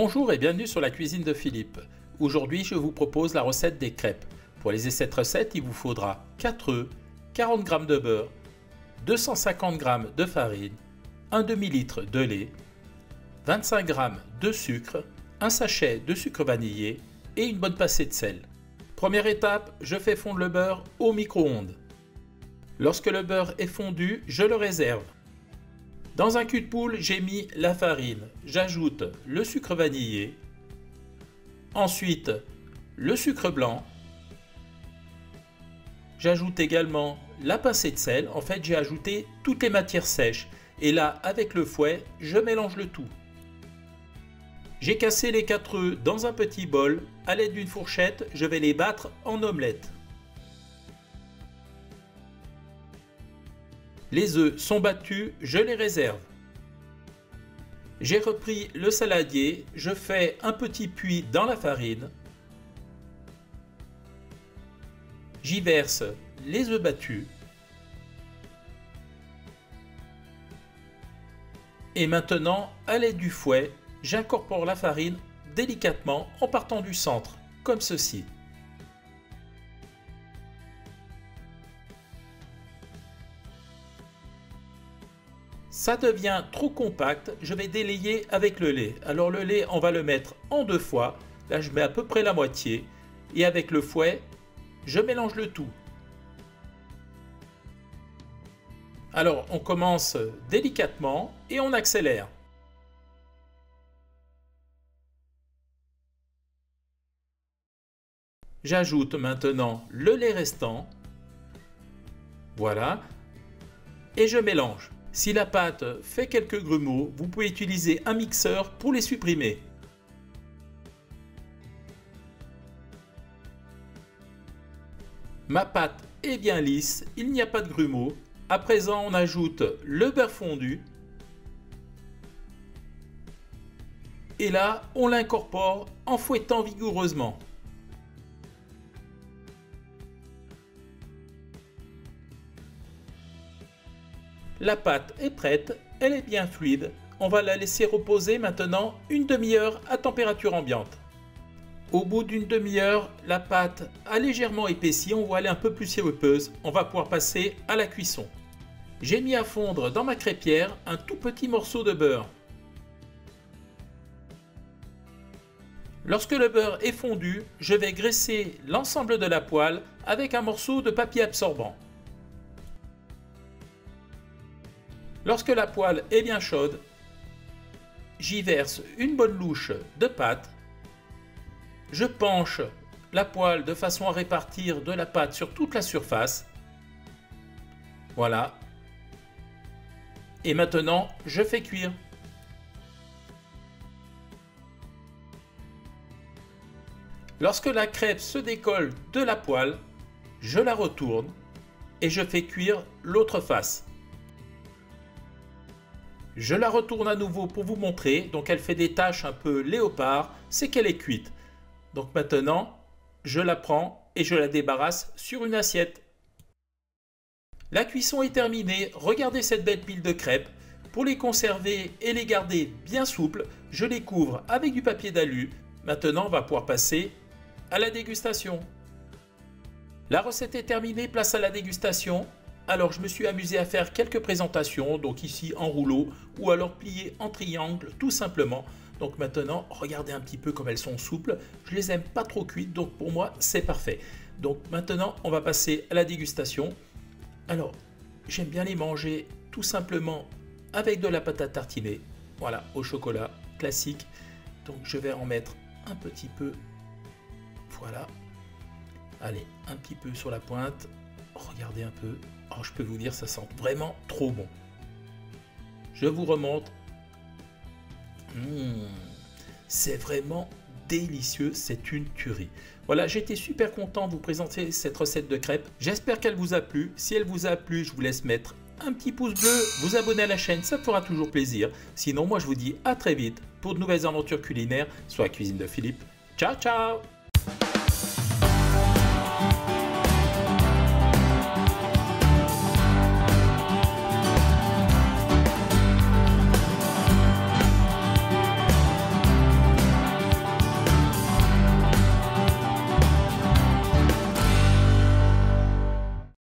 Bonjour et bienvenue sur la cuisine de Philippe. Aujourd'hui, je vous propose la recette des crêpes. Pour réaliser cette recette, il vous faudra 4 œufs, 40 g de beurre, 250 g de farine, un demi-litre de lait, 25 g de sucre, un sachet de sucre vanillé et une bonne pincée de sel. Première étape, je fais fondre le beurre au micro-ondes. Lorsque le beurre est fondu, je le réserve. Dans un cul de poule, j'ai mis la farine. J'ajoute le sucre vanillé. Ensuite, le sucre blanc. J'ajoute également la pincée de sel. En fait, j'ai ajouté toutes les matières sèches. Et là, avec le fouet, je mélange le tout. J'ai cassé les 4 œufs dans un petit bol. À l'aide d'une fourchette, je vais les battre en omelette. Les œufs sont battus, je les réserve. J'ai repris le saladier, je fais un petit puits dans la farine. J'y verse les œufs battus. Et maintenant, à l'aide du fouet, j'incorpore la farine délicatement en partant du centre, comme ceci. Ça devient trop compact, je vais délayer avec le lait. Alors le lait, on va le mettre en 2 fois. Là, je mets à peu près la moitié. Et avec le fouet, je mélange le tout. Alors, on commence délicatement et on accélère. J'ajoute maintenant le lait restant. Voilà. Et je mélange. Si la pâte fait quelques grumeaux, vous pouvez utiliser un mixeur pour les supprimer. Ma pâte est bien lisse, il n'y a pas de grumeaux. À présent, on ajoute le beurre fondu. Et là, on l'incorpore en fouettant vigoureusement. La pâte est prête, elle est bien fluide. On va la laisser reposer maintenant une demi-heure à température ambiante. Au bout d'une demi-heure, la pâte a légèrement épaissi, on voit elle est un peu plus sirupeuse. On va pouvoir passer à la cuisson. J'ai mis à fondre dans ma crêpière un tout petit morceau de beurre. Lorsque le beurre est fondu, je vais graisser l'ensemble de la poêle avec un morceau de papier absorbant. Lorsque la poêle est bien chaude, j'y verse une bonne louche de pâte. Je penche la poêle de façon à répartir de la pâte sur toute la surface. Voilà. Et maintenant, je fais cuire. Lorsque la crêpe se décolle de la poêle, je la retourne et je fais cuire l'autre face. Je la retourne à nouveau pour vous montrer, donc elle fait des taches un peu léopard, c'est qu'elle est cuite. Donc maintenant, je la prends et je la débarrasse sur une assiette. La cuisson est terminée, regardez cette belle pile de crêpes. Pour les conserver et les garder bien souples, je les couvre avec du papier d'alu. Maintenant, on va pouvoir passer à la dégustation. La recette est terminée, place à la dégustation. Alors je me suis amusé à faire quelques présentations, donc ici en rouleau ou alors plié en triangle tout simplement. Donc maintenant, regardez un petit peu comme elles sont souples. Je les aime pas trop cuites, donc pour moi c'est parfait. Donc maintenant, on va passer à la dégustation. Alors, j'aime bien les manger tout simplement avec de la pâte à tartiner. Voilà, au chocolat classique. Donc je vais en mettre un petit peu. Voilà. Allez, un petit peu sur la pointe. Regardez un peu. Oh, je peux vous dire, ça sent vraiment trop bon. Je vous remonte. C'est vraiment délicieux, c'est une tuerie. Voilà, j'étais super content de vous présenter cette recette de crêpes. J'espère qu'elle vous a plu. Si elle vous a plu, je vous laisse mettre un petit pouce bleu, vous abonner à la chaîne, ça fera toujours plaisir. Sinon, moi je vous dis à très vite pour de nouvelles aventures culinaires sur la cuisine de Philippe. Ciao, ciao!